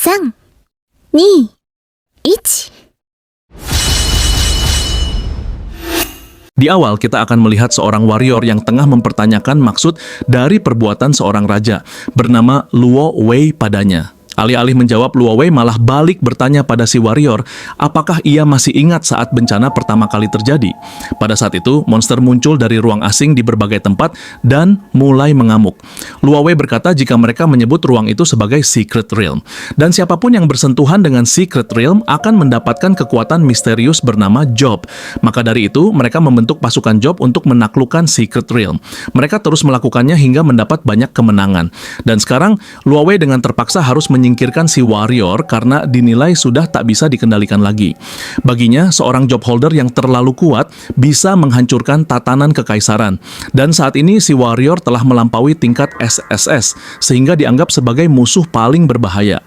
3、2、1。 Di awal kita akan melihat seorang warrior yang tengah mempertanyakan maksud dari perbuatan seorang raja bernama Luo Wei padanya. Alih-alih menjawab, Luo Wei malah balik bertanya pada si warrior apakah ia masih ingat saat bencana pertama kali terjadi. Pada saat itu, monster muncul dari ruang asing di berbagai tempat dan mulai mengamuk. Luo Wei berkata jika mereka menyebut ruang itu sebagai Secret Realm. Dan siapapun yang bersentuhan dengan Secret Realm akan mendapatkan kekuatan misterius bernama Job. Maka dari itu, mereka membentuk pasukan Job untuk menaklukkan Secret Realm. Mereka terus melakukannya hingga mendapat banyak kemenangan. Dan sekarang, Luo Wei dengan terpaksa harus menyingkirkan si warrior karena dinilai sudah tak bisa dikendalikan lagi. Baginya, seorang job holder yang terlalu kuat bisa menghancurkan tatanan kekaisaran. Dan saat ini si warrior telah melampaui tingkat SSS sehingga dianggap sebagai musuh paling berbahaya.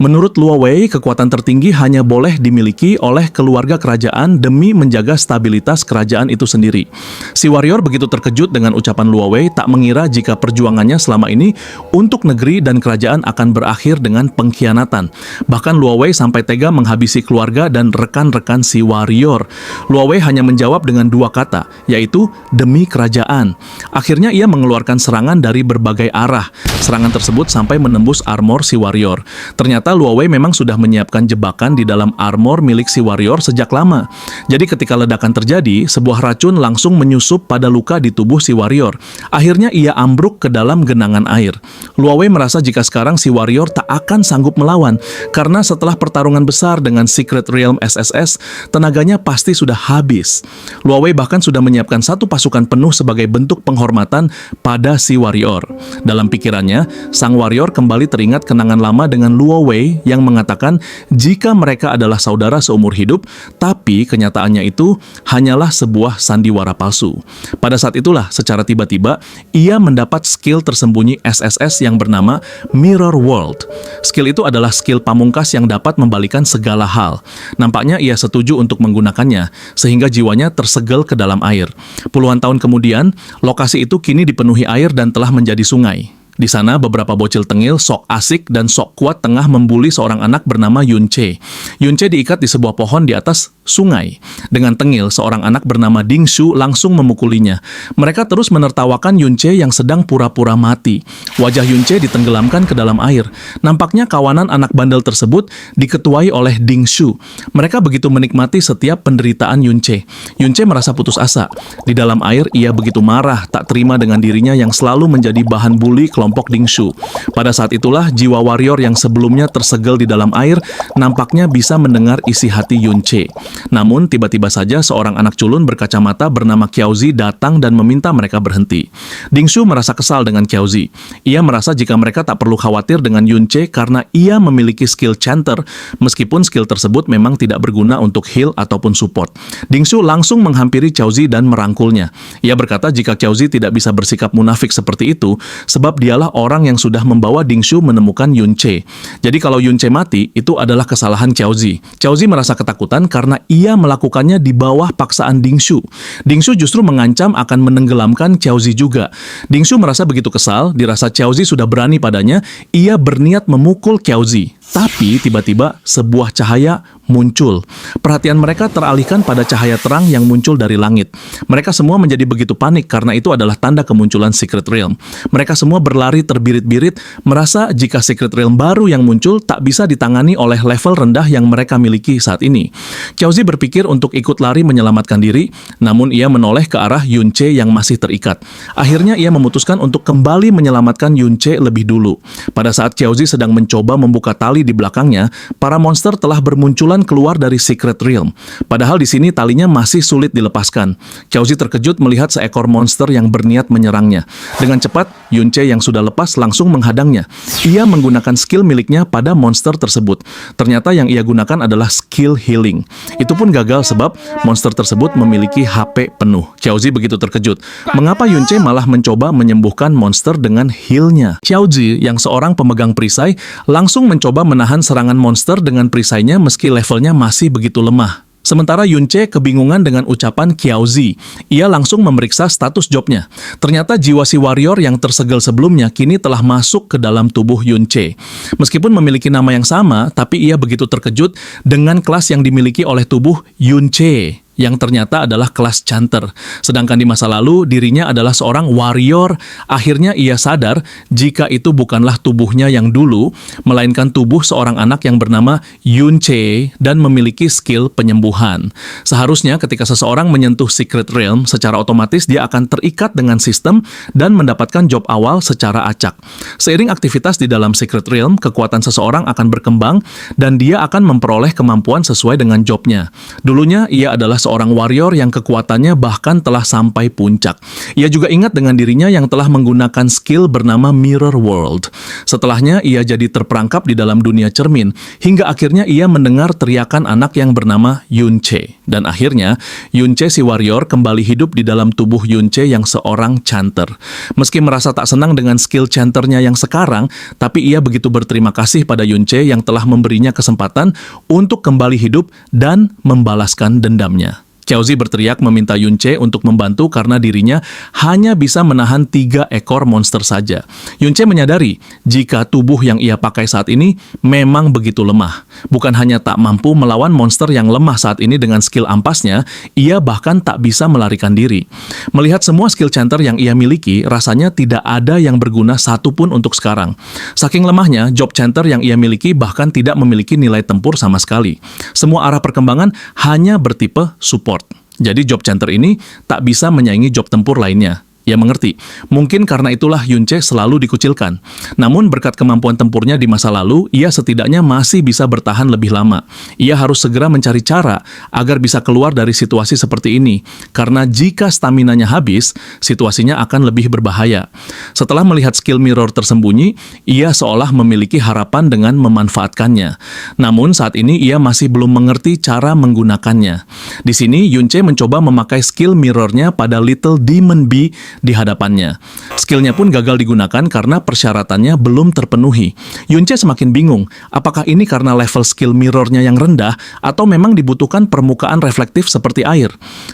Menurut Luo Wei, kekuatan tertinggi hanya boleh dimiliki oleh keluarga kerajaan demi menjaga stabilitas kerajaan itu sendiri. Si warrior begitu terkejut dengan ucapan Luo Wei, tak mengira jika perjuangannya selama ini untuk negeri dan kerajaan akan berakhir dengan pengkhianatan. Bahkan Luo Wei sampai tega menghabisi keluarga dan rekan-rekan si warrior. Luo Wei hanya menjawab dengan dua kata, yaitu demi kerajaan. Akhirnya ia mengeluarkan serangan dari berbagai arah. Serangan tersebut sampai menembus armor si warrior. Ternyata Luo Wei memang sudah menyiapkan jebakan di dalam armor milik si warrior sejak lama. Jadi ketika ledakan terjadi, sebuah racun langsung menyusup pada luka di tubuh si warrior. Akhirnya ia ambruk ke dalam genangan air. Luo Wei merasa jika sekarang si warrior tak akan sanggup melawan, karena setelah pertarungan besar dengan Secret Realm SSS, tenaganya pasti sudah habis. Luo Wei bahkan sudah menyiapkan satu pasukan penuh sebagai bentuk penghormatan pada si warrior. Dalam pikirannya, sang warrior kembali teringat kenangan lama dengan Luo Wei yang mengatakan jika mereka adalah saudara seumur hidup, tapi kenyataannya itu hanyalah sebuah sandiwara palsu. Pada saat itulah, secara tiba-tiba, ia mendapat skill tersembunyi SSS yang bernama Mirror World. Skill itu adalah skill pamungkas yang dapat membalikan segala hal. Nampaknya ia setuju untuk menggunakannya, sehingga jiwanya tersegel ke dalam air. Puluhan tahun kemudian, lokasi itu kini dipenuhi air dan telah menjadi sungai. Di sana, beberapa bocil tengil, sok asik dan sok kuat tengah membuli seorang anak bernama Yun Che. Yun Che diikat di sebuah pohon di atas sungai. Dengan tengil, seorang anak bernama Ding Shu langsung memukulinya. Mereka terus menertawakan Yun Che yang sedang pura-pura mati. Wajah Yun Che ditenggelamkan ke dalam air. Nampaknya kawanan anak bandel tersebut diketuai oleh Ding Shu. Mereka begitu menikmati setiap penderitaan Yun Che. Yun Che merasa putus asa. Di dalam air, ia begitu marah, tak terima dengan dirinya yang selalu menjadi bahan buli kelompok Ding Shu. Pada saat itulah, jiwa warrior yang sebelumnya tersegel di dalam air nampaknya bisa mendengar isi hati Yun Che. Namun, tiba-tiba saja seorang anak culun berkacamata bernama Qiaozi datang dan meminta mereka berhenti. Ding Shu merasa kesal dengan Qiaozi. Ia merasa jika mereka tak perlu khawatir dengan Yun Che karena ia memiliki skill chanter, meskipun skill tersebut memang tidak berguna untuk heal ataupun support. Ding Shu langsung menghampiri Qiaozi dan merangkulnya. Ia berkata jika Qiaozi tidak bisa bersikap munafik seperti itu, sebab dialah orang yang sudah membawa Ding Shu menemukan Yun Che. Jadi kalau Yun Che mati, itu adalah kesalahan Qiaozi. Qiaozi merasa ketakutan karena ia melakukannya di bawah paksaan Ding Shu. Ding Shu justru mengancam akan menenggelamkan Qiaozi juga. Ding Shu merasa begitu kesal, dirasa Qiaozi sudah berani padanya, ia berniat memukul Qiaozi. Tapi tiba-tiba sebuah cahaya muncul. Perhatian mereka teralihkan pada cahaya terang yang muncul dari langit. Mereka semua menjadi begitu panik karena itu adalah tanda kemunculan Secret Realm. Mereka semua berlari terbirit-birit, merasa jika Secret Realm baru yang muncul tak bisa ditangani oleh level rendah yang mereka miliki saat ini. Qiaozi berpikir untuk ikut lari menyelamatkan diri, namun ia menoleh ke arah Yun Che yang masih terikat. Akhirnya ia memutuskan untuk kembali menyelamatkan Yun Che lebih dulu. Pada saat Qiaozi sedang mencoba membuka tali di belakangnya, para monster telah bermunculan keluar dari Secret Realm. Padahal di sini talinya masih sulit dilepaskan. Qiaozi terkejut melihat seekor monster yang berniat menyerangnya. Dengan cepat, Yun Che yang sudah lepas langsung menghadangnya. Ia menggunakan skill miliknya pada monster tersebut. Ternyata yang ia gunakan adalah skill healing. Itu pun gagal sebab monster tersebut memiliki HP penuh. Qiaozi begitu terkejut. Mengapa Yun Che malah mencoba menyembuhkan monster dengan heal-nya? Qiaozi yang seorang pemegang perisai langsung mencoba menahan serangan monster dengan perisainya meski levelnya masih begitu lemah. Sementara Yunche kebingungan dengan ucapan Qiaozi. Ia langsung memeriksa status jobnya. Ternyata jiwa si warrior yang tersegel sebelumnya kini telah masuk ke dalam tubuh Yunche. Meskipun memiliki nama yang sama, tapi ia begitu terkejut dengan kelas yang dimiliki oleh tubuh Yunche, yang ternyata adalah kelas Chanter. Sedangkan di masa lalu, dirinya adalah seorang warrior. Akhirnya ia sadar jika itu bukanlah tubuhnya yang dulu, melainkan tubuh seorang anak yang bernama Yunche dan memiliki skill penyembuhan. Seharusnya ketika seseorang menyentuh Secret Realm, secara otomatis dia akan terikat dengan sistem dan mendapatkan job awal secara acak. Seiring aktivitas di dalam Secret Realm, kekuatan seseorang akan berkembang dan dia akan memperoleh kemampuan sesuai dengan jobnya. Dulunya ia adalah seorang warrior yang kekuatannya bahkan telah sampai puncak. Ia juga ingat dengan dirinya yang telah menggunakan skill bernama Mirror World. Setelahnya ia jadi terperangkap di dalam dunia cermin, hingga akhirnya ia mendengar teriakan anak yang bernama Yunche. Dan akhirnya Yunche si warrior kembali hidup di dalam tubuh Yunche yang seorang Chanter. Meski merasa tak senang dengan skill Chanternya yang sekarang, tapi ia begitu berterima kasih pada Yunche yang telah memberinya kesempatan untuk kembali hidup dan membalaskan dendamnya. Qiaozi berteriak meminta Yunche untuk membantu karena dirinya hanya bisa menahan 3 ekor monster saja. Yunche menyadari jika tubuh yang ia pakai saat ini memang begitu lemah. Bukan hanya tak mampu melawan monster yang lemah saat ini dengan skill ampasnya, ia bahkan tak bisa melarikan diri. Melihat semua skill Chanter yang ia miliki, rasanya tidak ada yang berguna satupun untuk sekarang. Saking lemahnya, job Chanter yang ia miliki bahkan tidak memiliki nilai tempur sama sekali. Semua arah perkembangan hanya bertipe support. Jadi job Chanter ini tak bisa menyaingi job tempur lainnya. Ia mengerti, mungkin karena itulah Yunche selalu dikucilkan. Namun berkat kemampuan tempurnya di masa lalu, ia setidaknya masih bisa bertahan lebih lama. Ia harus segera mencari cara agar bisa keluar dari situasi seperti ini, karena jika staminanya habis, situasinya akan lebih berbahaya. Setelah melihat skill mirror tersembunyi, ia seolah memiliki harapan dengan memanfaatkannya. Namun saat ini ia masih belum mengerti cara menggunakannya. Di sini Yunche mencoba memakai skill mirrornya pada Little Demon Bee di hadapannya. Skillnya pun gagal digunakan karena persyaratannya belum terpenuhi. Yunche semakin bingung, apakah ini karena level skill mirrornya yang rendah atau memang dibutuhkan permukaan reflektif seperti air.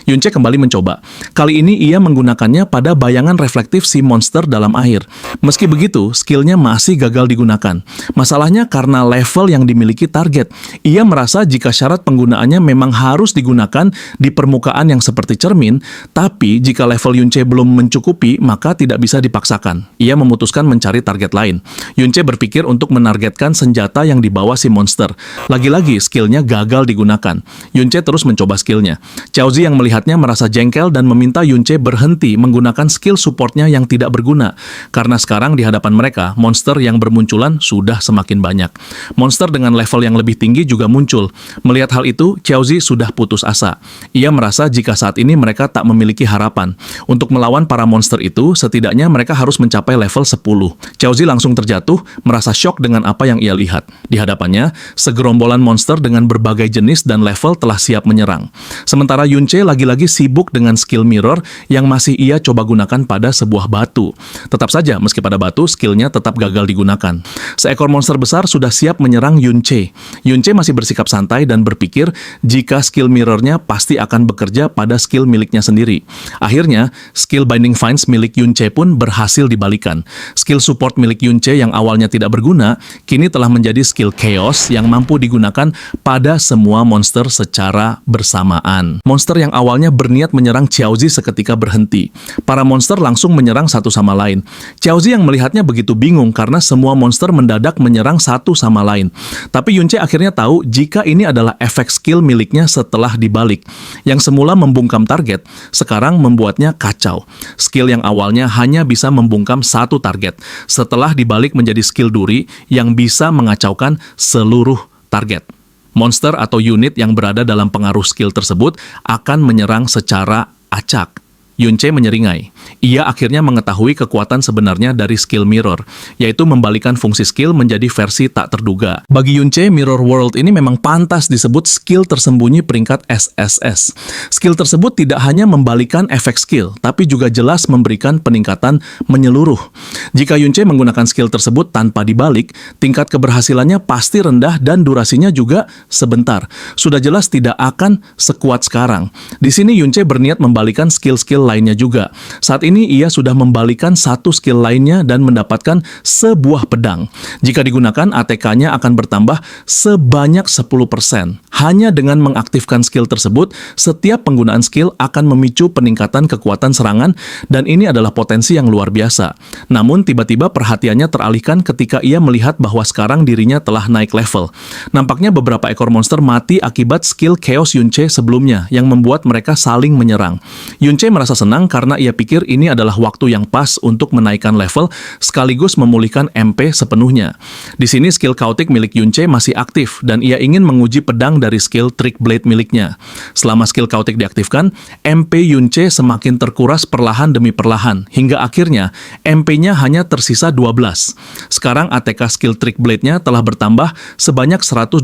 Yunche kembali mencoba. Kali ini ia menggunakannya pada bayangan reflektif si monster dalam air. Meski begitu, skillnya masih gagal digunakan. Masalahnya karena level yang dimiliki target. Ia merasa jika syarat penggunaannya memang harus digunakan di permukaan yang seperti cermin, tapi jika level Yunche belum mencukupi, maka tidak bisa dipaksakan. Ia memutuskan mencari target lain. Yunche berpikir untuk menargetkan senjata yang dibawa si monster. Lagi-lagi skillnya gagal digunakan. Yunche terus mencoba skillnya. Qiaozi yang melihatnya merasa jengkel dan meminta Yunche berhenti menggunakan skill supportnya yang tidak berguna. Karena sekarang di hadapan mereka, monster yang bermunculan sudah semakin banyak. Monster dengan level yang lebih tinggi juga muncul. Melihat hal itu, Qiaozi sudah putus asa. Ia merasa jika saat ini mereka tak memiliki harapan. Untuk melawan para monster itu, setidaknya mereka harus mencapai level 10. Qiaozi langsung terjatuh, merasa syok dengan apa yang ia lihat. Di hadapannya, segerombolan monster dengan berbagai jenis dan level telah siap menyerang. Sementara Yunche lagi-lagi sibuk dengan skill mirror yang masih ia coba gunakan pada sebuah batu. Tetap saja, meski pada batu, skillnya tetap gagal digunakan. Seekor monster besar sudah siap menyerang Yunche. Yunche masih bersikap santai dan berpikir jika skill mirrornya pasti akan bekerja pada skill miliknya sendiri. Akhirnya, skill Binding Vines milik Yunche pun berhasil dibalikan. Skill support milik Yunche yang awalnya tidak berguna, kini telah menjadi skill Chaos yang mampu digunakan pada semua monster secara bersamaan. Monster yang awalnya berniat menyerang Qiaozi seketika berhenti. Para monster langsung menyerang satu sama lain. Qiaozi yang melihatnya begitu bingung karena semua monster mendadak menyerang satu sama lain. Tapi Yunche akhirnya tahu jika ini adalah efek skill miliknya setelah dibalik. Yang semula membungkam target, sekarang membuatnya kacau. Skill yang awalnya hanya bisa membungkam satu target, setelah dibalik menjadi skill duri yang bisa mengacaukan seluruh target. Monster atau unit yang berada dalam pengaruh skill tersebut akan menyerang secara acak. Yunce menyeringai. Ia akhirnya mengetahui kekuatan sebenarnya dari skill mirror, yaitu membalikan fungsi skill menjadi versi tak terduga. Bagi Yunce, Mirror World ini memang pantas disebut skill tersembunyi peringkat SSS. Skill tersebut tidak hanya membalikan efek skill, tapi juga jelas memberikan peningkatan menyeluruh. Jika Yunce menggunakan skill tersebut tanpa dibalik, tingkat keberhasilannya pasti rendah dan durasinya juga sebentar. Sudah jelas tidak akan sekuat sekarang. Di sini Yunce berniat membalikan skill-skill lainnya juga. Saat ini ia sudah membalikan satu skill lainnya dan mendapatkan sebuah pedang. Jika digunakan, ATK-nya akan bertambah sebanyak 10%. Hanya dengan mengaktifkan skill tersebut, setiap penggunaan skill akan memicu peningkatan kekuatan serangan dan ini adalah potensi yang luar biasa. Namun tiba-tiba perhatiannya teralihkan ketika ia melihat bahwa sekarang dirinya telah naik level. Nampaknya beberapa ekor monster mati akibat skill Chaos Yunce sebelumnya yang membuat mereka saling menyerang. Yunce merasa senang karena ia pikir ini adalah waktu yang pas untuk menaikkan level sekaligus memulihkan MP sepenuhnya. Di sini skill Chaotic milik Yunce masih aktif dan ia ingin menguji pedang dari skill Trick Blade miliknya. Selama skill Chaotic diaktifkan, MP Yunce semakin terkuras perlahan demi perlahan hingga akhirnya MP-nya hanya tersisa 12. Sekarang ATK skill Trick Blade-nya telah bertambah sebanyak 120%.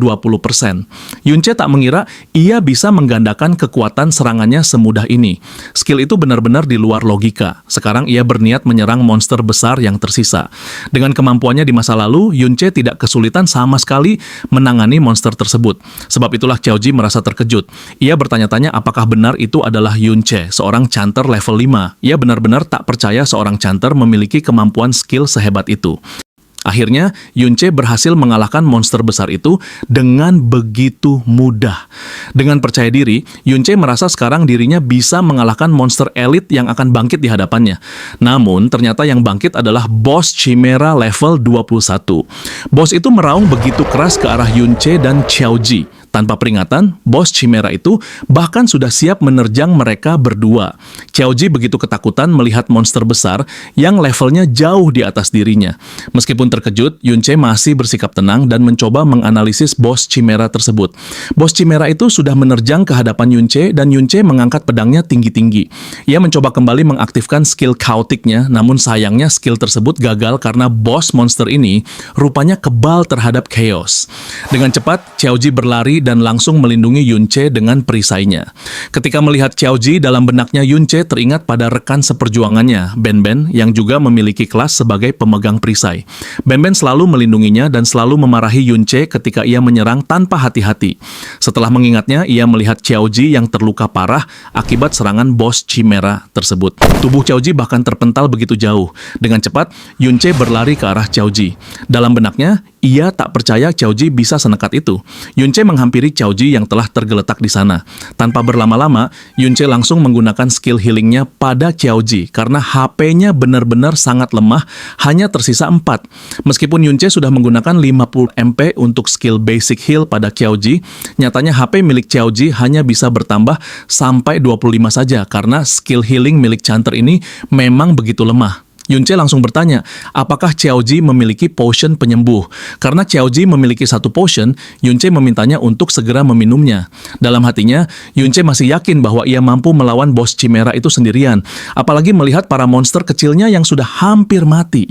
Yunce tak mengira ia bisa menggandakan kekuatan serangannya semudah ini. Skill itu benar-benar di luar logika. Sekarang ia berniat menyerang monster besar yang tersisa. Dengan kemampuannya di masa lalu, Yunce tidak kesulitan sama sekali menangani monster tersebut. Sebab itulah Xiaoji merasa terkejut. Ia bertanya-tanya apakah benar itu adalah Yunce, seorang chanter level 5. Ia benar-benar tak percaya seorang chanter memiliki kemampuan skill sehebat itu. Akhirnya, Yunce berhasil mengalahkan monster besar itu dengan begitu mudah. Dengan percaya diri, Yunce merasa sekarang dirinya bisa mengalahkan monster elit yang akan bangkit di hadapannya. Namun, ternyata yang bangkit adalah Boss Chimera level 21. Boss itu meraung begitu keras ke arah Yunce dan Xiaoji. Tanpa peringatan, Boss Chimera itu bahkan sudah siap menerjang mereka berdua. Xiaoji begitu ketakutan melihat monster besar yang levelnya jauh di atas dirinya. Meskipun terkejut, Yunce masih bersikap tenang dan mencoba menganalisis Boss Chimera tersebut. Boss Chimera itu sudah menerjang ke hadapan Yunce dan Yunce mengangkat pedangnya tinggi-tinggi. Ia mencoba kembali mengaktifkan skill Chaotic-nya, namun sayangnya skill tersebut gagal karena boss monster ini rupanya kebal terhadap Chaos. Dengan cepat, Xiaoji berlari dan langsung melindungi Yunce dengan perisainya. Ketika melihat Xiaoji, dalam benaknya Yunce teringat pada rekan seperjuangannya, Ben-Ben, yang juga memiliki kelas sebagai pemegang perisai. Ben-Ben selalu melindunginya dan selalu memarahi Yunce ketika ia menyerang tanpa hati-hati. Setelah mengingatnya, ia melihat Xiaoji yang terluka parah akibat serangan Boss Chimera tersebut. Tubuh Xiaoji bahkan terpental begitu jauh. Dengan cepat, Yunce berlari ke arah Xiaoji. Dalam benaknya, ia tak percaya Xiaoji bisa senekat itu. Yunce menghampiri Xiaoji yang telah tergeletak di sana. Tanpa berlama-lama, Yunce langsung menggunakan skill healingnya pada Xiaoji karena HP-nya benar-benar sangat lemah, hanya tersisa 4. Meskipun Yunce sudah menggunakan 50 MP untuk skill basic heal pada Xiaoji, nyatanya HP milik Xiaoji hanya bisa bertambah sampai 25 saja karena skill healing milik Chanter ini memang begitu lemah. Yunce langsung bertanya, apakah Xiaoji memiliki potion penyembuh? Karena Xiaoji memiliki satu potion, Yunce memintanya untuk segera meminumnya. Dalam hatinya, Yunce masih yakin bahwa ia mampu melawan Boss Chimera itu sendirian, apalagi melihat para monster kecilnya yang sudah hampir mati.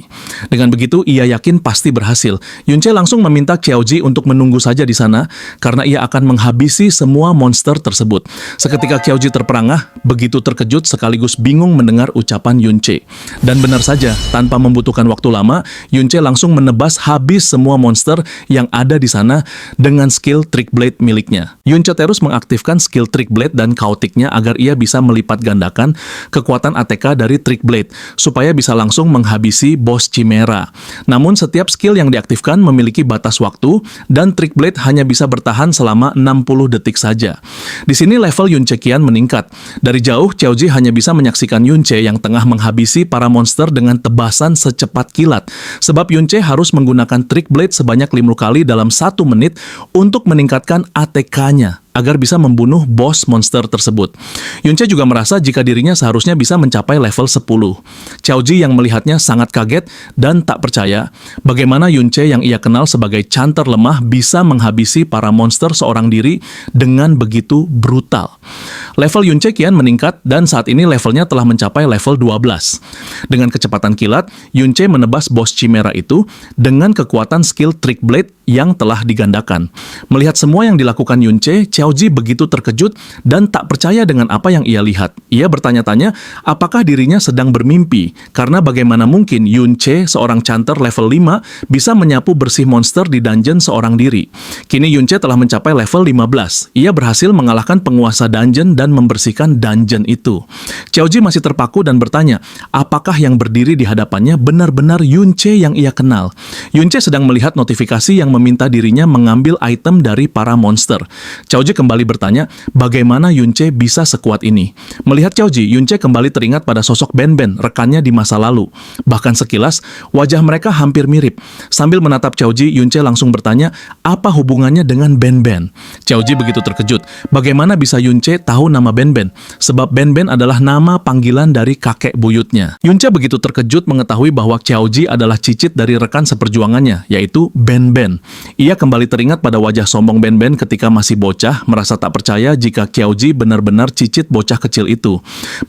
Dengan begitu, ia yakin pasti berhasil. Yunce langsung meminta Xiaoji untuk menunggu saja di sana, karena ia akan menghabisi semua monster tersebut. Seketika Xiaoji terperangah, begitu terkejut sekaligus bingung mendengar ucapan Yunce. Dan benar saja, tanpa membutuhkan waktu lama, Yunce langsung menebas habis semua monster yang ada di sana dengan skill Trick Blade miliknya. Yunce terus mengaktifkan skill Trick Blade dan Chaotic-nya agar ia bisa melipat gandakan kekuatan ATK dari Trick Blade, supaya bisa langsung menghabisi Boss Chimera. Namun setiap skill yang diaktifkan memiliki batas waktu, dan Trick Blade hanya bisa bertahan selama 60 detik saja. Di sini level Yunce kian meningkat. Dari jauh, Xiaoji hanya bisa menyaksikan Yunce yang tengah menghabisi para monster dengan tebasan secepat kilat. Sebab Yunce harus menggunakan Trick Blade sebanyak 5 kali dalam 1 menit untuk meningkatkan ATK-nya. agar bisa membunuh bos monster tersebut. Yunche juga merasa jika dirinya seharusnya bisa mencapai level 10. Xiaoji yang melihatnya sangat kaget dan tak percaya bagaimana Yunche yang ia kenal sebagai chanter lemah bisa menghabisi para monster seorang diri dengan begitu brutal. Level Yunche kian meningkat dan saat ini levelnya telah mencapai level 12. Dengan kecepatan kilat, Yunche menebas bos Chimera itu dengan kekuatan skill Trick Blade yang telah digandakan. Melihat semua yang dilakukan Yunche, Xiaoji begitu terkejut dan tak percaya dengan apa yang ia lihat. Ia bertanya-tanya apakah dirinya sedang bermimpi, karena bagaimana mungkin Yunche, seorang chanter level 5, bisa menyapu bersih monster di dungeon seorang diri. Kini Yunche telah mencapai level 15. Ia berhasil mengalahkan penguasa dungeon dan membersihkan dungeon itu. Xiaoji masih terpaku dan bertanya, apakah yang berdiri di hadapannya benar-benar Yunche yang ia kenal? Yunche sedang melihat notifikasi yang meminta dirinya mengambil item dari para monster. Xiaoji kembali bertanya, bagaimana Yunche bisa sekuat ini? Melihat Xiaoji, Yunche kembali teringat pada sosok Ben Ben, rekannya di masa lalu. Bahkan sekilas, wajah mereka hampir mirip. Sambil menatap Xiaoji, Yunche langsung bertanya, apa hubungannya dengan Ben Ben? Xiaoji begitu terkejut. Bagaimana bisa Yunche tahu nama Ben Ben? Sebab Ben Ben adalah nama panggilan dari kakek buyutnya. Yunche begitu terkejut mengetahui bahwa Xiaoji adalah cicit dari rekan seperjuangannya, yaitu Ben Ben. Ia kembali teringat pada wajah sombong Ben Ben ketika masih bocah, merasa tak percaya jika Xiaoji benar-benar cicit bocah kecil itu.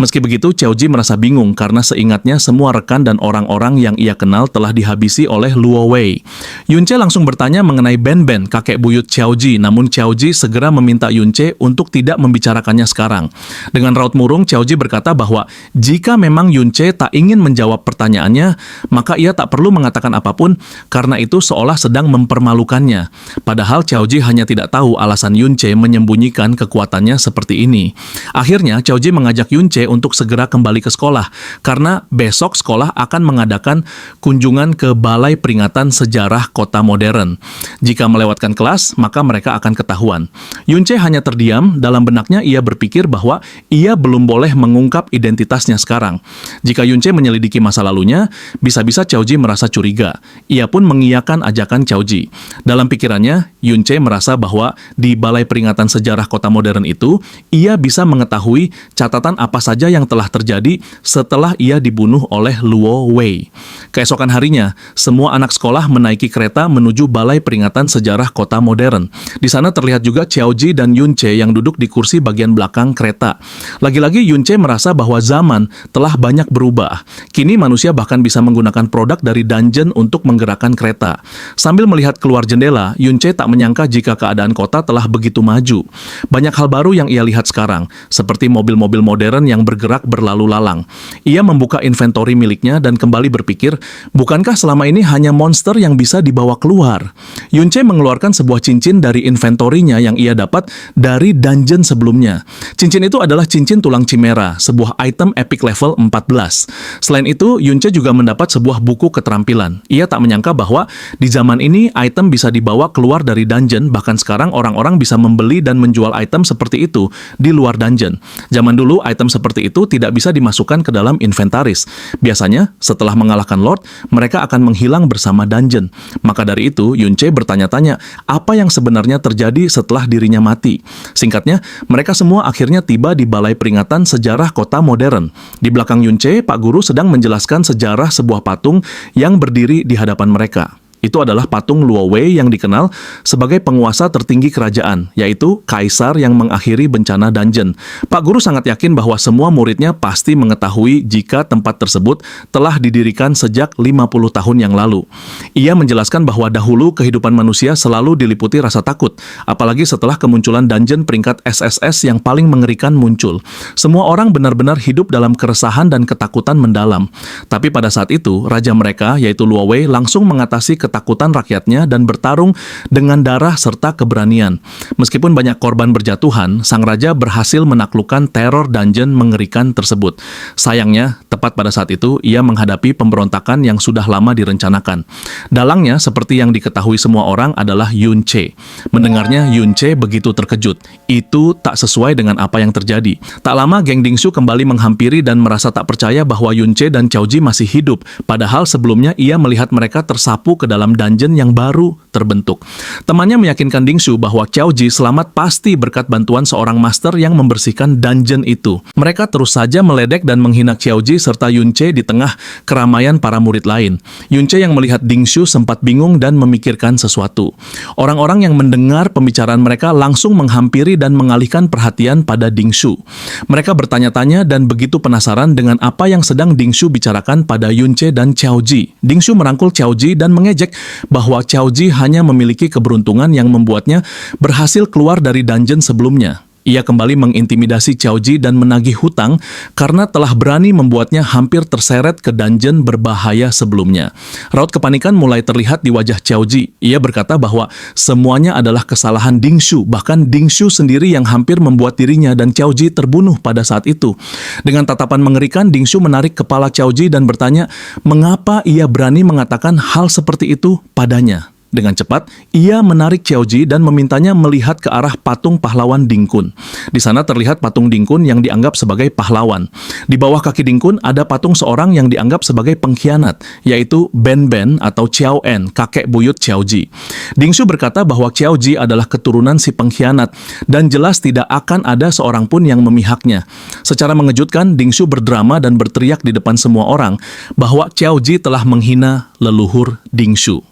Meski begitu, Xiaoji merasa bingung karena seingatnya semua rekan dan orang-orang yang ia kenal telah dihabisi oleh Luo Wei. Yunche langsung bertanya mengenai Ben Ben, kakek buyut Xiaoji, namun Xiaoji segera meminta Yunche untuk tidak membicarakannya sekarang. Dengan raut murung, Xiaoji berkata bahwa jika memang Yunche tak ingin menjawab pertanyaannya, maka ia tak perlu mengatakan apapun karena itu seolah sedang mempermalukannya. Padahal Xiaoji hanya tidak tahu alasan Yunche menyembunyikan kekuatannya seperti ini. Akhirnya Xiaoji mengajak Yunche untuk segera kembali ke sekolah karena besok sekolah akan mengadakan kunjungan ke Balai Peringatan Sejarah Kota Modern. Jika melewatkan kelas, maka mereka akan ketahuan. Yunche hanya terdiam, dalam benaknya ia berpikir bahwa ia belum boleh mengungkap identitasnya sekarang. Jika Yunche menyelidiki masa lalunya, bisa-bisa Xiaoji merasa curiga. Ia pun mengiyakan ajakan Xiaoji. Dalam pikirannya, Yunche merasa bahwa di Balai Peringatan Sejarah Kota Modern itu, ia bisa mengetahui catatan apa saja yang telah terjadi setelah ia dibunuh oleh Luo Wei. Keesokan harinya, semua anak sekolah menaiki kereta menuju Balai Peringatan Sejarah Kota Modern. Di sana terlihat juga Xiaoji dan Yunche yang duduk di kursi bagian belakang kereta. Lagi-lagi Yunche merasa bahwa zaman telah banyak berubah. Kini manusia bahkan bisa menggunakan produk dari dungeon untuk menggerakkan kereta. Sambil melihat keluar jendela, Yunche tak menyangka jika keadaan kota telah begitu maju. Banyak hal baru yang ia lihat sekarang, seperti mobil-mobil modern yang bergerak berlalu lalang. Ia membuka inventory miliknya dan kembali berpikir, bukankah selama ini hanya monster yang bisa dibawa keluar? Yunche mengeluarkan sebuah cincin dari inventorinya yang ia dapat dari dungeon sebelumnya. Cincin itu adalah cincin tulang Chimera, sebuah item epic level 14. Selain itu, Yunche juga mendapat sebuah buku keterampilan. Ia tak menyangka bahwa di zaman ini item bisa dibawa keluar dari dungeon, bahkan sekarang orang-orang bisa membeli dan menjual item seperti itu di luar dungeon. Zaman dulu item seperti itu tidak bisa dimasukkan ke dalam inventaris. Biasanya setelah mengalahkan Lord, mereka akan menghilang bersama dungeon. Maka dari itu Yunche bertanya-tanya apa yang sebenarnya terjadi setelah dirinya mati. Singkatnya, mereka semua akhirnya tiba di Balai Peringatan Sejarah Kota Modern. Di belakang Yunche, Pak Guru sedang menjelaskan sejarah sebuah patung yang berdiri di hadapan mereka. Itu adalah patung Luo Wei yang dikenal sebagai penguasa tertinggi kerajaan, yaitu kaisar yang mengakhiri bencana dungeon. Pak Guru sangat yakin bahwa semua muridnya pasti mengetahui jika tempat tersebut telah didirikan sejak 50 tahun yang lalu. Ia menjelaskan bahwa dahulu kehidupan manusia selalu diliputi rasa takut, apalagi setelah kemunculan dungeon peringkat SSS yang paling mengerikan muncul. Semua orang benar-benar hidup dalam keresahan dan ketakutan mendalam. Tapi pada saat itu, raja mereka, yaitu Luo Wei, langsung mengatasi ketakutan rakyatnya dan bertarung dengan darah serta keberanian. Meskipun banyak korban berjatuhan, sang raja berhasil menaklukkan teror dungeon mengerikan tersebut. Sayangnya, tepat pada saat itu, ia menghadapi pemberontakan yang sudah lama direncanakan. Dalangnya, seperti yang diketahui semua orang, adalah Yunche. Mendengarnya, Yunche begitu terkejut. Itu tak sesuai dengan apa yang terjadi. Tak lama, geng Dingshu kembali menghampiri dan merasa tak percaya bahwa Yunche dan Xiaoji masih hidup, padahal sebelumnya ia melihat mereka tersapu ke dalam dalam dungeon yang baru terbentuk. Temannya meyakinkan Dingshu bahwa Qiaoji selamat pasti berkat bantuan seorang master yang membersihkan dungeon itu. Mereka terus saja meledek dan menghina Qiaoji serta Yunce di tengah keramaian para murid lain. Yunce yang melihat Dingshu sempat bingung dan memikirkan sesuatu. Orang-orang yang mendengar pembicaraan mereka langsung menghampiri dan mengalihkan perhatian pada Dingshu. Mereka bertanya-tanya dan begitu penasaran dengan apa yang sedang Dingshu bicarakan pada Yunce dan Qiaoji. Dingshu merangkul Qiaoji dan mengejek bahwa Qiaoji hanya memiliki keberuntungan yang membuatnya berhasil keluar dari dungeon sebelumnya. Ia kembali mengintimidasi Qiaoji dan menagih hutang karena telah berani membuatnya hampir terseret ke dungeon berbahaya sebelumnya. Raut kepanikan mulai terlihat di wajah Qiaoji. Ia berkata bahwa semuanya adalah kesalahan Dingshu, bahkan Dingshu sendiri yang hampir membuat dirinya dan Qiaoji terbunuh pada saat itu. Dengan tatapan mengerikan, Dingshu menarik kepala Qiaoji dan bertanya mengapa ia berani mengatakan hal seperti itu padanya. Dengan cepat, ia menarik Qiaoji dan memintanya melihat ke arah patung pahlawan Dingkun. Di sana terlihat patung Dingkun yang dianggap sebagai pahlawan. Di bawah kaki Dingkun ada patung seorang yang dianggap sebagai pengkhianat, yaitu Ben Ben atau Qiao En, kakek buyut Qiaoji. Dingshu berkata bahwa Qiaoji adalah keturunan si pengkhianat dan jelas tidak akan ada seorang pun yang memihaknya. Secara mengejutkan, Dingshu berdrama dan berteriak di depan semua orang bahwa Qiaoji telah menghina leluhur Dingshu.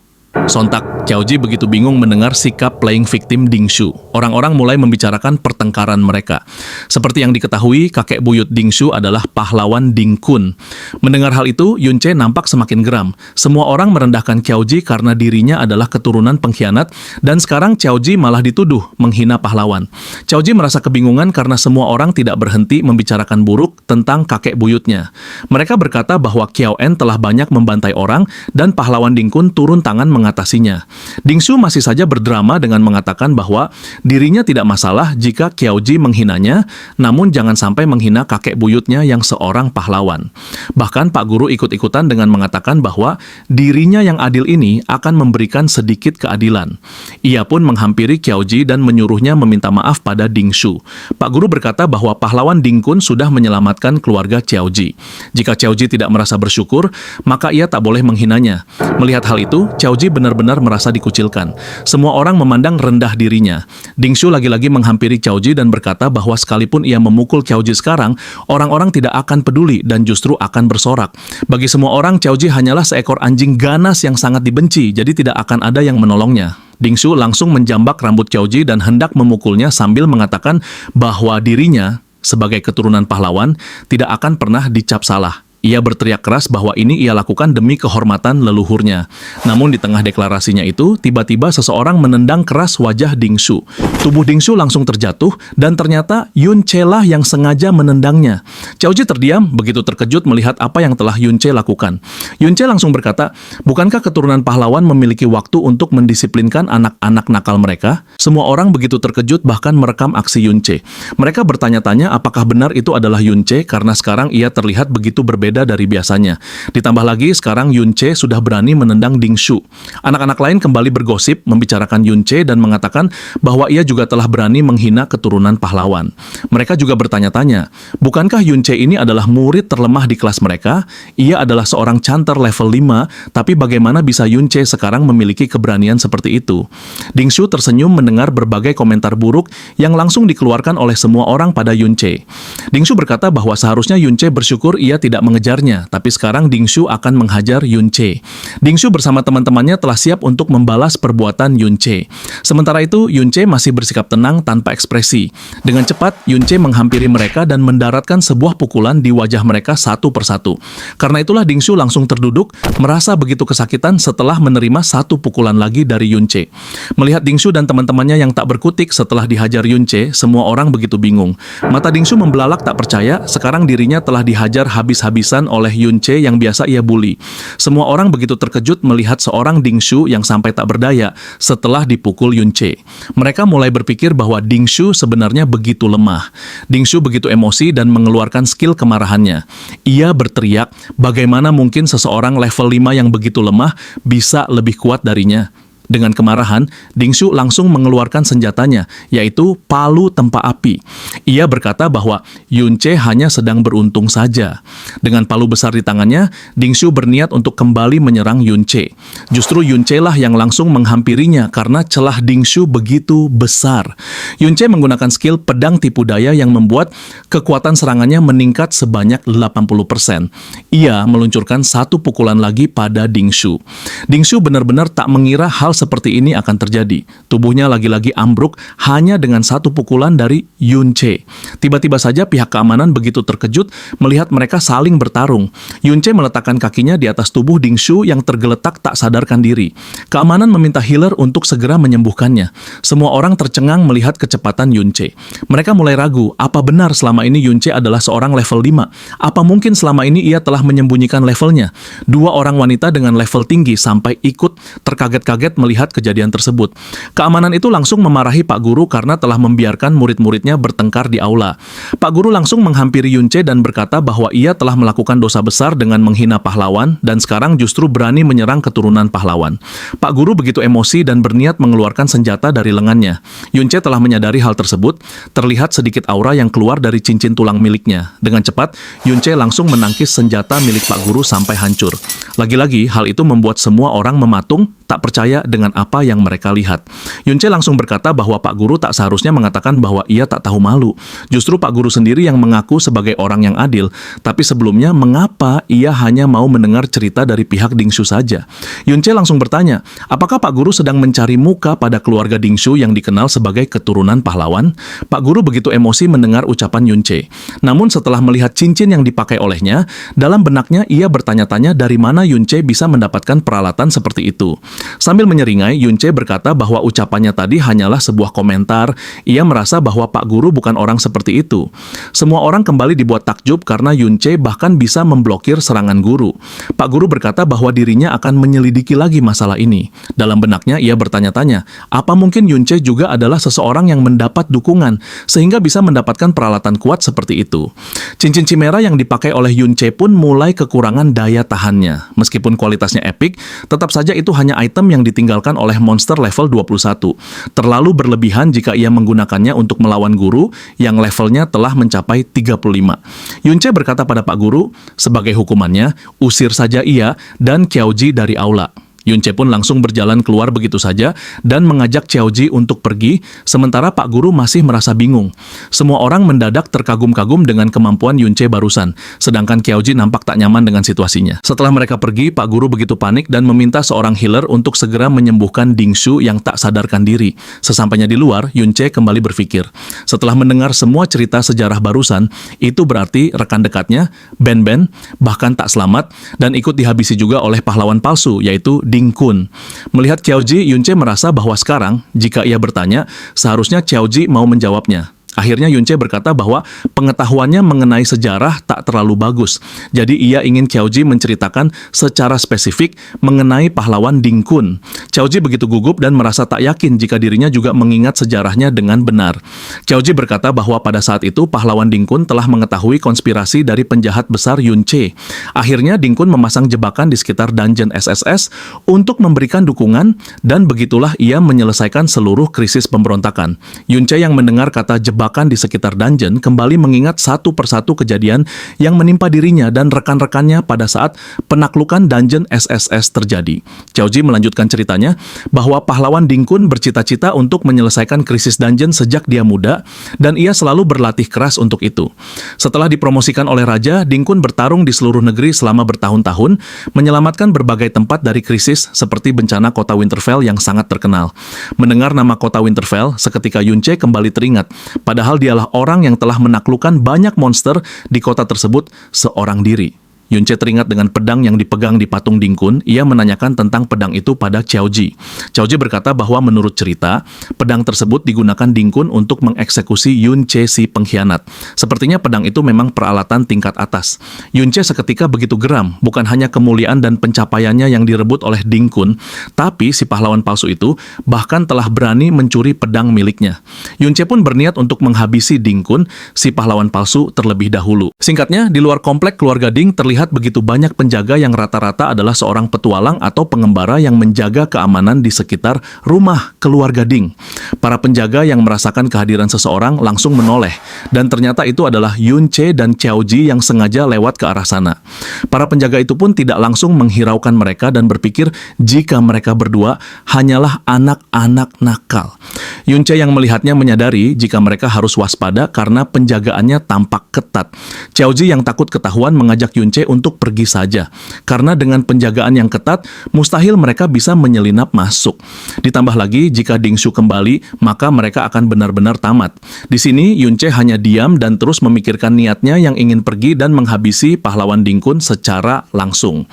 Sontak, Qiaoji begitu bingung mendengar sikap playing victim Dingshu. Orang-orang mulai membicarakan pertengkaran mereka. Seperti yang diketahui, kakek buyut Dingshu adalah pahlawan Dingkun. Mendengar hal itu, Yunce nampak semakin geram. Semua orang merendahkan Qiaoji karena dirinya adalah keturunan pengkhianat, dan sekarang Qiaoji malah dituduh menghina pahlawan. Qiaoji merasa kebingungan karena semua orang tidak berhenti membicarakan buruk tentang kakek buyutnya. Mereka berkata bahwa Qiao En telah banyak membantai orang, dan pahlawan Dingkun turun tangan mengatasinya. Dingshu masih saja berdrama dengan mengatakan bahwa dirinya tidak masalah jika Qiaoji menghinanya, namun jangan sampai menghina kakek buyutnya yang seorang pahlawan. Bahkan Pak Guru ikut-ikutan dengan mengatakan bahwa dirinya yang adil ini akan memberikan sedikit keadilan. Ia pun menghampiri Qiaoji dan menyuruhnya meminta maaf pada Dingshu. Pak Guru berkata bahwa pahlawan Dingkun sudah menyelamatkan keluarga Qiaoji. Jika Qiaoji tidak merasa bersyukur, maka ia tak boleh menghinanya. Melihat hal itu, Qiaoji benar-benar merasa dikucilkan. Semua orang memandang rendah dirinya. Dingshu lagi-lagi menghampiri Qiaoji dan berkata bahwa sekalipun ia memukul Qiaoji sekarang, orang-orang tidak akan peduli dan justru akan bersorak. Bagi semua orang, Qiaoji hanyalah seekor anjing ganas yang sangat dibenci, jadi tidak akan ada yang menolongnya. Dingshu langsung menjambak rambut Qiaoji dan hendak memukulnya sambil mengatakan bahwa dirinya, sebagai keturunan pahlawan, tidak akan pernah dicap salah. Ia berteriak keras bahwa ini ia lakukan demi kehormatan leluhurnya. Namun di tengah deklarasinya itu, tiba-tiba seseorang menendang keras wajah Dingshu. Tubuh Dingshu langsung terjatuh dan ternyata Yunce lah yang sengaja menendangnya. Qiaoji terdiam, begitu terkejut melihat apa yang telah Yunce lakukan. Yunce langsung berkata, bukankah keturunan pahlawan memiliki waktu untuk mendisiplinkan anak-anak nakal mereka? Semua orang begitu terkejut bahkan merekam aksi Yunce. Mereka bertanya-tanya apakah benar itu adalah Yunce karena sekarang ia terlihat begitu berbeda dari biasanya. Ditambah lagi sekarang Yunce sudah berani menendang Dingshu. Anak-anak lain kembali bergosip membicarakan Yunce dan mengatakan bahwa ia juga telah berani menghina keturunan pahlawan. Mereka juga bertanya-tanya, bukankah Yunce ini adalah murid terlemah di kelas mereka? Ia adalah seorang chanter level 5, tapi bagaimana bisa Yunce sekarang memiliki keberanian seperti itu? Dingshu tersenyum mendengar berbagai komentar buruk yang langsung dikeluarkan oleh semua orang pada Yunce. Dingshu berkata bahwa seharusnya Yunce bersyukur ia tidak mengejarnya, tapi sekarang Dingshu akan menghajar Yunce. Dingshu bersama teman-temannya telah siap untuk membalas perbuatan Yunce. Sementara itu, Yunce masih bersikap tenang tanpa ekspresi. Dengan cepat, Yunce menghampiri mereka dan mendaratkan sebuah pukulan di wajah mereka satu persatu. Karena itulah Dingshu langsung terduduk, merasa begitu kesakitan setelah menerima satu pukulan lagi dari Yunce. Melihat Dingshu dan teman-temannya yang tak berkutik setelah dihajar Yunce, semua orang begitu bingung. Mata Dingshu membelalak tak percaya, sekarang dirinya telah dihajar habis-habisan oleh Yunce yang biasa ia bully. Semua orang begitu terkejut melihat seorang Dingshu yang sampai tak berdaya setelah dipukul Yunce. Mereka mulai berpikir bahwa Dingshu sebenarnya begitu lemah. Dingshu begitu emosi dan mengeluarkan skill kemarahannya. Ia berteriak, bagaimana mungkin seseorang level 5 yang begitu lemah bisa lebih kuat darinya? Dengan kemarahan, Dingshu langsung mengeluarkan senjatanya, yaitu palu tempa api. Ia berkata bahwa Yunce hanya sedang beruntung saja. Dengan palu besar di tangannya, Dingshu berniat untuk kembali menyerang Yunce. Justru Yunce lah yang langsung menghampirinya karena celah Dingshu begitu besar. Yunce menggunakan skill pedang tipu daya yang membuat kekuatan serangannya meningkat sebanyak 80%. Ia meluncurkan satu pukulan lagi pada Dingshu. Dingshu benar-benar tak mengira hal seperti ini akan terjadi. Tubuhnya lagi-lagi ambruk hanya dengan satu pukulan dari Yunce. Tiba-tiba saja pihak keamanan begitu terkejut melihat mereka saling bertarung. Yunce meletakkan kakinya di atas tubuh Dingshu yang tergeletak tak sadarkan diri. Keamanan meminta healer untuk segera menyembuhkannya. Semua orang tercengang melihat kecepatan Yunce. Mereka mulai ragu, apa benar selama ini Yunce adalah seorang level 5? Apa mungkin selama ini ia telah menyembunyikan levelnya? Dua orang wanita dengan level tinggi sampai ikut terkaget-kaget melihat kejadian tersebut. Keamanan itu langsung memarahi Pak Guru karena telah membiarkan murid-muridnya bertengkar di aula. Pak Guru langsung menghampiri Yunce dan berkata bahwa ia telah melakukan dosa besar dengan menghina pahlawan dan sekarang justru berani menyerang keturunan pahlawan. Pak Guru begitu emosi dan berniat mengeluarkan senjata dari lengannya. Yunce telah menyadari hal tersebut, terlihat sedikit aura yang keluar dari cincin tulang miliknya. Dengan cepat, Yunce langsung menangkis senjata milik Pak Guru sampai hancur. Lagi-lagi, hal itu membuat semua orang mematung, tak percaya dengan apa yang mereka lihat. Yunce langsung berkata bahwa Pak Guru tak seharusnya mengatakan bahwa ia tak tahu malu. Justru Pak Guru sendiri yang mengaku sebagai orang yang adil, tapi sebelumnya mengapa ia hanya mau mendengar cerita dari pihak Dingshu saja? Yunce langsung bertanya, apakah Pak Guru sedang mencari muka pada keluarga Dingshu yang dikenal sebagai keturunan pahlawan? Pak Guru begitu emosi mendengar ucapan Yunce. Namun setelah melihat cincin yang dipakai olehnya, dalam benaknya ia bertanya-tanya dari mana Yunce bisa mendapatkan peralatan seperti itu. Sambil menyeringai, Yunce berkata bahwa ucapannya tadi hanyalah sebuah komentar. Ia merasa bahwa Pak Guru bukan orang seperti itu. Semua orang kembali dibuat takjub karena Yunce bahkan bisa memblokir serangan guru. Pak Guru berkata bahwa dirinya akan menyelidiki lagi masalah ini. Dalam benaknya ia bertanya-tanya, apa mungkin Yunce juga adalah seseorang yang mendapat dukungan sehingga bisa mendapatkan peralatan kuat seperti itu. Cincin Chimera yang dipakai oleh Yunce pun mulai kekurangan daya tahannya. Meskipun kualitasnya epic, tetap saja itu hanya item yang ditinggalkan oleh monster level 21. Terlalu berlebihan jika ia menggunakannya untuk melawan guru yang levelnya telah mencapai 35. Yunce berkata pada Pak Guru, sebagai hukumannya, usir saja ia dan Qiaoji dari aula. Yunce pun langsung berjalan keluar begitu saja dan mengajak Qiaoji untuk pergi, sementara Pak Guru masih merasa bingung. Semua orang mendadak terkagum-kagum dengan kemampuan Yunce barusan, sedangkan Qiaoji nampak tak nyaman dengan situasinya. Setelah mereka pergi, Pak Guru begitu panik dan meminta seorang healer untuk segera menyembuhkan Dingshu yang tak sadarkan diri. Sesampainya di luar, Yunce kembali berpikir. Setelah mendengar semua cerita sejarah barusan, itu berarti rekan dekatnya, Ben Ben, bahkan tak selamat dan ikut dihabisi juga oleh pahlawan palsu, yaitu Ding Kun. Melihat Qiaoji, Yunce merasa bahwa sekarang, jika ia bertanya, seharusnya Qiaoji mau menjawabnya. Akhirnya Yunce berkata bahwa pengetahuannya mengenai sejarah tak terlalu bagus. Jadi ia ingin Qiaoji menceritakan secara spesifik mengenai pahlawan Ding Kun. Qiaoji begitu gugup dan merasa tak yakin jika dirinya juga mengingat sejarahnya dengan benar. Qiaoji berkata bahwa pada saat itu pahlawan Ding Kun telah mengetahui konspirasi dari penjahat besar Yunce. Akhirnya Ding Kun memasang jebakan di sekitar dungeon SSS untuk memberikan dukungan dan begitulah ia menyelesaikan seluruh krisis pemberontakan. Yunce yang mendengar kata jebakan di sekitar dungeon kembali mengingat satu persatu kejadian yang menimpa dirinya dan rekan-rekannya pada saat penaklukan dungeon SSS terjadi. Qiaoji melanjutkan ceritanya bahwa pahlawan Ding Kun bercita-cita untuk menyelesaikan krisis dungeon sejak dia muda dan ia selalu berlatih keras untuk itu. Setelah dipromosikan oleh raja, Ding Kun bertarung di seluruh negeri selama bertahun-tahun, menyelamatkan berbagai tempat dari krisis seperti bencana kota Winterfell yang sangat terkenal. Mendengar nama kota Winterfell, seketika Yunce kembali teringat. Padahal dialah orang yang telah menaklukkan banyak monster di kota tersebut seorang diri. Yunce teringat dengan pedang yang dipegang di patung Ding Kun. Ia menanyakan tentang pedang itu pada Qiaoji. Qiaoji berkata bahwa menurut cerita, pedang tersebut digunakan Ding Kun untuk mengeksekusi Yunce si pengkhianat. Sepertinya pedang itu memang peralatan tingkat atas. Yunce seketika begitu geram, bukan hanya kemuliaan dan pencapaiannya yang direbut oleh Ding Kun, tapi si pahlawan palsu itu bahkan telah berani mencuri pedang miliknya. Yunce pun berniat untuk menghabisi Ding Kun, si pahlawan palsu terlebih dahulu. Singkatnya, di luar komplek keluarga Ding terlihat melihat begitu banyak penjaga yang rata-rata adalah seorang petualang atau pengembara yang menjaga keamanan di sekitar rumah keluarga Ding. Para penjaga yang merasakan kehadiran seseorang langsung menoleh, dan ternyata itu adalah Yun Che dan Xiao Ji yang sengaja lewat ke arah sana. Para penjaga itu pun tidak langsung menghiraukan mereka dan berpikir jika mereka berdua hanyalah anak-anak nakal. Yun Che yang melihatnya menyadari jika mereka harus waspada karena penjagaannya tampak ketat. Xiao Ji yang takut ketahuan mengajak Yun Che untuk pergi saja, karena dengan penjagaan yang ketat, mustahil mereka bisa menyelinap masuk. Ditambah lagi, jika Ding Shu kembali, maka mereka akan benar-benar tamat. Di sini, Yun Che hanya diam dan terus memikirkan niatnya yang ingin pergi dan menghabisi pahlawan Ding Kun secara langsung.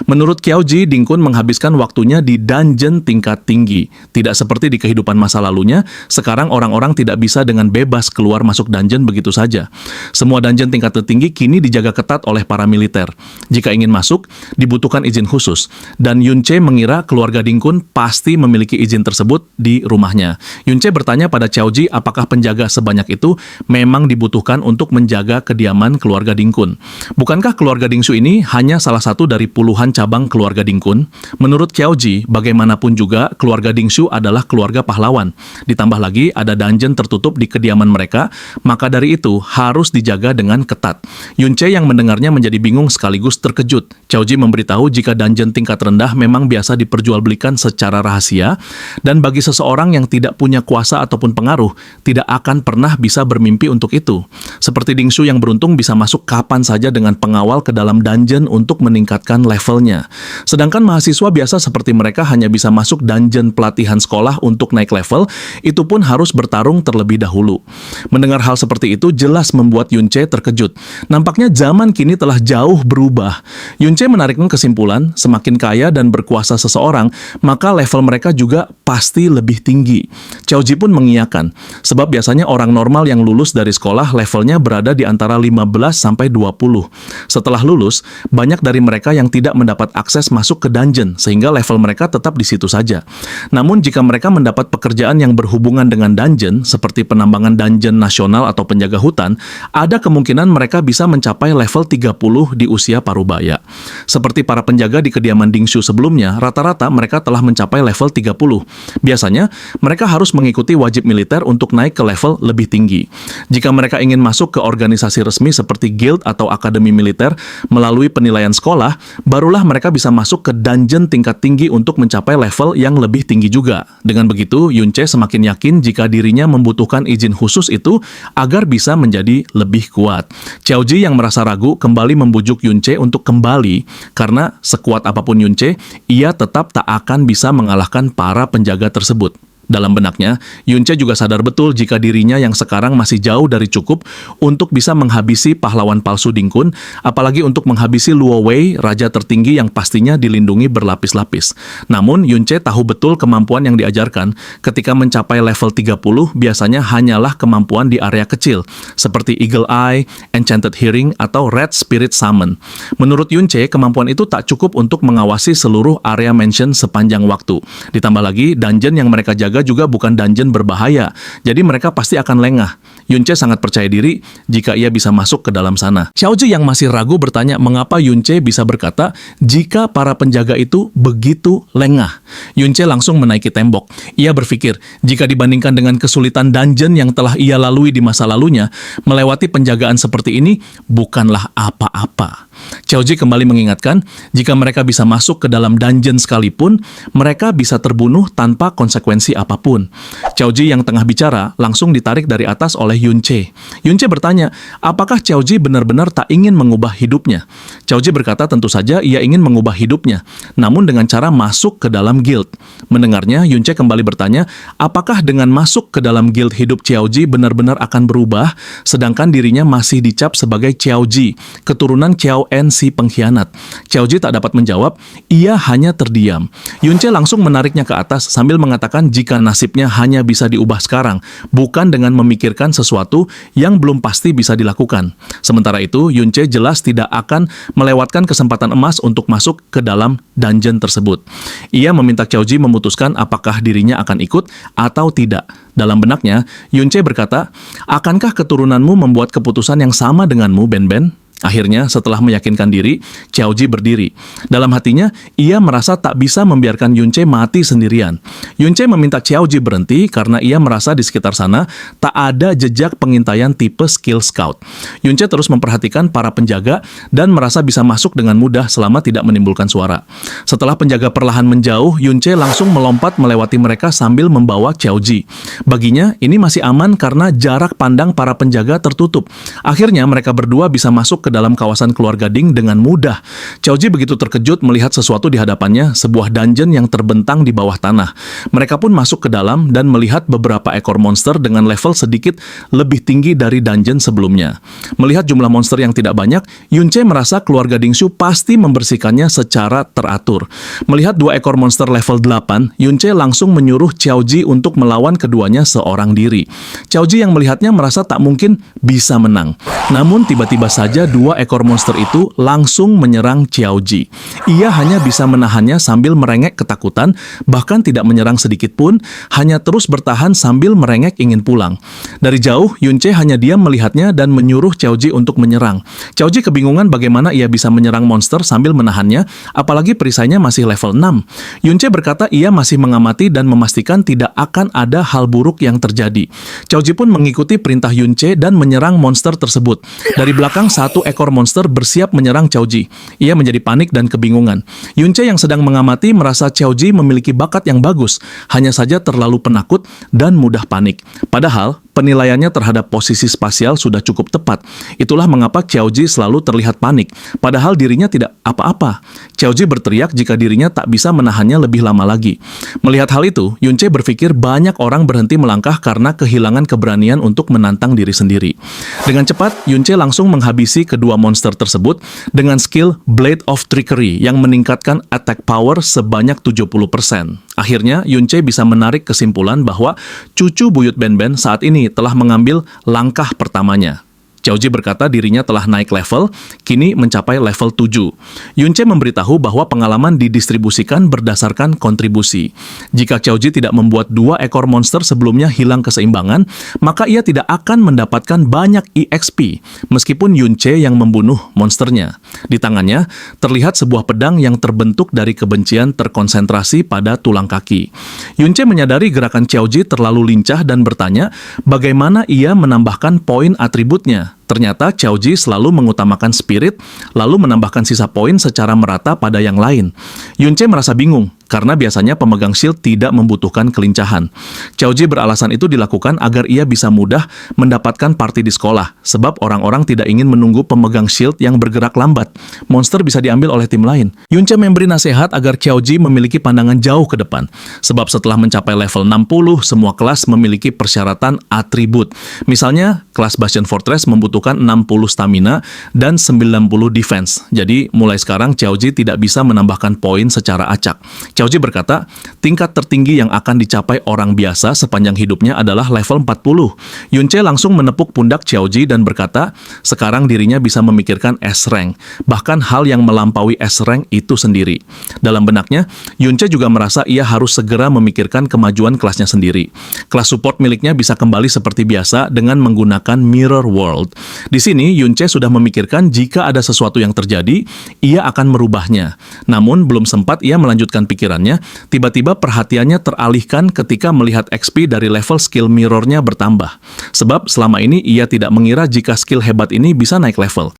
Menurut Xiao Ji, Ding Kun menghabiskan waktunya di dungeon tingkat tinggi. Tidak seperti di kehidupan masa lalunya, sekarang orang-orang tidak bisa dengan bebas keluar masuk dungeon begitu saja. Semua dungeon tingkat tertinggi kini dijaga ketat oleh para militer. Jika ingin masuk, dibutuhkan izin khusus. Dan Yun Che mengira keluarga Ding Kun pasti memiliki izin tersebut di rumahnya. Yun Che bertanya pada Xiao Ji apakah penjaga sebanyak itu memang dibutuhkan untuk menjaga kediaman keluarga Ding Kun. Bukankah keluarga Ding Shu ini hanya salah satu dari puluhan cabang keluarga Ding Kun? Menurut Xiao Ji, bagaimanapun juga keluarga Ding Shu adalah keluarga pahlawan. Ditambah lagi ada dungeon tertutup di kediaman mereka, maka dari itu harus dijaga dengan ketat. Yun Che yang mendengarnya menjadi bingung sekaligus terkejut. Xiao Ji memberitahu jika dungeon tingkat rendah memang biasa diperjualbelikan secara rahasia, dan bagi seseorang yang tidak punya kuasa ataupun pengaruh, tidak akan pernah bisa bermimpi untuk itu. Seperti Ding Shu yang beruntung bisa masuk kapan saja dengan pengawal ke dalam dungeon untuk meningkatkan levelnya. Sedangkan mahasiswa biasa seperti mereka hanya bisa masuk dungeon pelatihan sekolah untuk naik level, itu pun harus bertarung terlebih dahulu. Mendengar hal seperti itu jelas membuat Yun Che terkejut. Nampaknya zaman kini telah jauh berubah. Yun Che menarikkan kesimpulan, semakin kaya dan berkuasa seseorang, maka level mereka juga pasti lebih tinggi. Xiao Ji pun mengiyakan, sebab biasanya orang normal yang lulus dari sekolah levelnya berada di antara 15 sampai 20. Setelah lulus, banyak dari mereka yang tidak mendapat akses masuk ke dungeon, sehingga level mereka tetap di situ saja. Namun jika mereka mendapat pekerjaan yang berhubungan dengan dungeon, seperti penambangan dungeon nasional atau penjaga hutan, ada kemungkinan mereka bisa mencapai level 30 di usia parubaya. Seperti para penjaga di kediaman Ding Shu sebelumnya, rata-rata mereka telah mencapai level 30. Biasanya, mereka harus mengikuti wajib militer untuk naik ke level lebih tinggi. Jika mereka ingin masuk ke organisasi resmi seperti guild atau akademi militer melalui penilaian sekolah, barulah mereka bisa masuk ke dungeon tingkat tinggi untuk mencapai level yang lebih tinggi juga. Dengan begitu, Yun Che semakin yakin jika dirinya membutuhkan izin khusus itu agar bisa menjadi lebih kuat. Xiao Ji yang merasa ragu kembali membujuk Yun Che untuk kembali, karena sekuat apapun Yun Che, ia tetap tak akan bisa mengalahkan para penjaga tersebut. Dalam benaknya, Yun Che juga sadar betul jika dirinya yang sekarang masih jauh dari cukup untuk bisa menghabisi pahlawan palsu Ding Kun, apalagi untuk menghabisi Luo Wei, raja tertinggi yang pastinya dilindungi berlapis-lapis. Namun, Yun Che tahu betul kemampuan yang diajarkan. Ketika mencapai level 30, biasanya hanyalah kemampuan di area kecil, seperti Eagle Eye, Enchanted Hearing, atau Red Spirit Summon. Menurut Yun Che, kemampuan itu tak cukup untuk mengawasi seluruh area mansion sepanjang waktu. Ditambah lagi, dungeon yang mereka jaga juga bukan dungeon berbahaya, jadi mereka pasti akan lengah. Yun Che sangat percaya diri jika ia bisa masuk ke dalam sana. Xiao Ji yang masih ragu bertanya mengapa Yun Che bisa berkata jika para penjaga itu begitu lengah. Yun Che langsung menaiki tembok. Ia berpikir jika dibandingkan dengan kesulitan dungeon yang telah ia lalui di masa lalunya, melewati penjagaan seperti ini bukanlah apa-apa. Xiao Ji kembali mengingatkan, jika mereka bisa masuk ke dalam dungeon sekalipun, mereka bisa terbunuh tanpa konsekuensi apapun. Xiao Ji yang tengah bicara langsung ditarik dari atas oleh Yun Che. Yun Che bertanya, apakah Xiao Ji benar-benar tak ingin mengubah hidupnya? Xiao Ji berkata tentu saja ia ingin mengubah hidupnya, namun dengan cara masuk ke dalam guild. Mendengarnya, Yun Che kembali bertanya, apakah dengan masuk ke dalam guild hidup Xiao Ji benar-benar akan berubah, sedangkan dirinya masih dicap sebagai Xiao Ji, keturunan Xiao En si pengkhianat. Xiao Ji tak dapat menjawab, ia hanya terdiam. Yun Che langsung menariknya ke atas sambil mengatakan jika nasibnya hanya bisa diubah sekarang, bukan dengan memikirkan sesuatu yang belum pasti bisa dilakukan. Sementara itu, Yun Che jelas tidak akan melewatkan kesempatan emas untuk masuk ke dalam dungeon tersebut. Ia meminta Xiao Ji memutuskan apakah dirinya akan ikut atau tidak. Dalam benaknya, Yun Che berkata, akankah keturunanmu membuat keputusan yang sama denganmu, Ben Ben? Akhirnya, setelah meyakinkan diri, Xiaoji berdiri. Dalam hatinya, ia merasa tak bisa membiarkan Yunce mati sendirian. Yunce meminta Xiaoji berhenti karena ia merasa di sekitar sana tak ada jejak pengintaian tipe skill scout. Yunce terus memperhatikan para penjaga dan merasa bisa masuk dengan mudah selama tidak menimbulkan suara. Setelah penjaga perlahan menjauh, Yunce langsung melompat melewati mereka sambil membawa Xiaoji. Baginya, ini masih aman karena jarak pandang para penjaga tertutup. Akhirnya, mereka berdua bisa masuk ke dalam kawasan keluarga Ding dengan mudah. Xiaoji begitu terkejut melihat sesuatu di hadapannya, sebuah dungeon yang terbentang di bawah tanah. Mereka pun masuk ke dalam dan melihat beberapa ekor monster dengan level sedikit lebih tinggi dari dungeon sebelumnya. Melihat jumlah monster yang tidak banyak, Yunce merasa keluarga Dingshu pasti membersihkannya secara teratur. Melihat 2 ekor monster level 8, Yunce langsung menyuruh Xiaoji untuk melawan keduanya seorang diri. Xiaoji yang melihatnya merasa tak mungkin bisa menang. Namun tiba-tiba saja 2 ekor monster itu langsung menyerang Xiaoji. Ia hanya bisa menahannya sambil merengek ketakutan, bahkan tidak menyerang sedikit pun, hanya terus bertahan sambil merengek ingin pulang. Dari jauh, Yunce hanya diam melihatnya dan menyuruh Xiaoji untuk menyerang. Xiaoji kebingungan bagaimana ia bisa menyerang monster sambil menahannya, apalagi perisainya masih level 6. Yunce berkata ia masih mengamati dan memastikan tidak akan ada hal buruk yang terjadi. Xiaoji pun mengikuti perintah Yunce dan menyerang monster tersebut. Dari belakang 1 ekor monster bersiap menyerang Xiaoji. Ia menjadi panik dan kebingungan. Yunce yang sedang mengamati merasa Xiaoji memiliki bakat yang bagus, hanya saja terlalu penakut dan mudah panik. Padahal, penilaiannya terhadap posisi spasial sudah cukup tepat. Itulah mengapa Xiaoji selalu terlihat panik, padahal dirinya tidak apa-apa. Xiaoji berteriak jika dirinya tak bisa menahannya lebih lama lagi. Melihat hal itu, Yunce berpikir banyak orang berhenti melangkah karena kehilangan keberanian untuk menantang diri sendiri. Dengan cepat, Yunce langsung menghabisi kedua monster tersebut dengan skill Blade of Trickery yang meningkatkan attack power sebanyak 70%. Akhirnya, Yunce bisa menarik kesimpulan bahwa cucu buyut Ben-Ben saat ini telah mengambil langkah pertamanya. Xiaoji berkata dirinya telah naik level, kini mencapai level 7. Yunce memberitahu bahwa pengalaman didistribusikan berdasarkan kontribusi. Jika Xiaoji tidak membuat 2 ekor monster sebelumnya hilang keseimbangan, maka ia tidak akan mendapatkan banyak EXP, meskipun Yunce yang membunuh monsternya. Di tangannya, terlihat sebuah pedang yang terbentuk dari kebencian terkonsentrasi pada tulang kaki. Yunce menyadari gerakan Xiaoji terlalu lincah dan bertanya bagaimana ia menambahkan poin atributnya. Ternyata Xiaoji selalu mengutamakan spirit, lalu menambahkan sisa poin secara merata pada yang lain. Yunce merasa bingung, karena biasanya pemegang shield tidak membutuhkan kelincahan. Xiaoji beralasan itu dilakukan agar ia bisa mudah mendapatkan party di sekolah, sebab orang-orang tidak ingin menunggu pemegang shield yang bergerak lambat. Monster bisa diambil oleh tim lain. Yunce memberi nasihat agar Xiaoji memiliki pandangan jauh ke depan, sebab setelah mencapai level 60, semua kelas memiliki persyaratan atribut. Misalnya, kelas Bastion Fortress membutuhkan 60 stamina dan 90 defense. Jadi, mulai sekarang Xiaoji tidak bisa menambahkan poin secara acak. Xiaoji berkata, tingkat tertinggi yang akan dicapai orang biasa sepanjang hidupnya adalah level 40. Yunce langsung menepuk pundak Xiaoji dan berkata, sekarang dirinya bisa memikirkan S-Rank, bahkan hal yang melampaui S-Rank itu sendiri. Dalam benaknya, Yunce juga merasa ia harus segera memikirkan kemajuan kelasnya sendiri. Kelas support miliknya bisa kembali seperti biasa dengan menggunakan Mirror World. Di sini, Yunce sudah memikirkan jika ada sesuatu yang terjadi, ia akan merubahnya. Namun, belum sempat ia melanjutkan pikirannya, tiba-tiba perhatiannya teralihkan ketika melihat XP dari level skill mirrornya bertambah. Sebab selama ini ia tidak mengira jika skill hebat ini bisa naik level.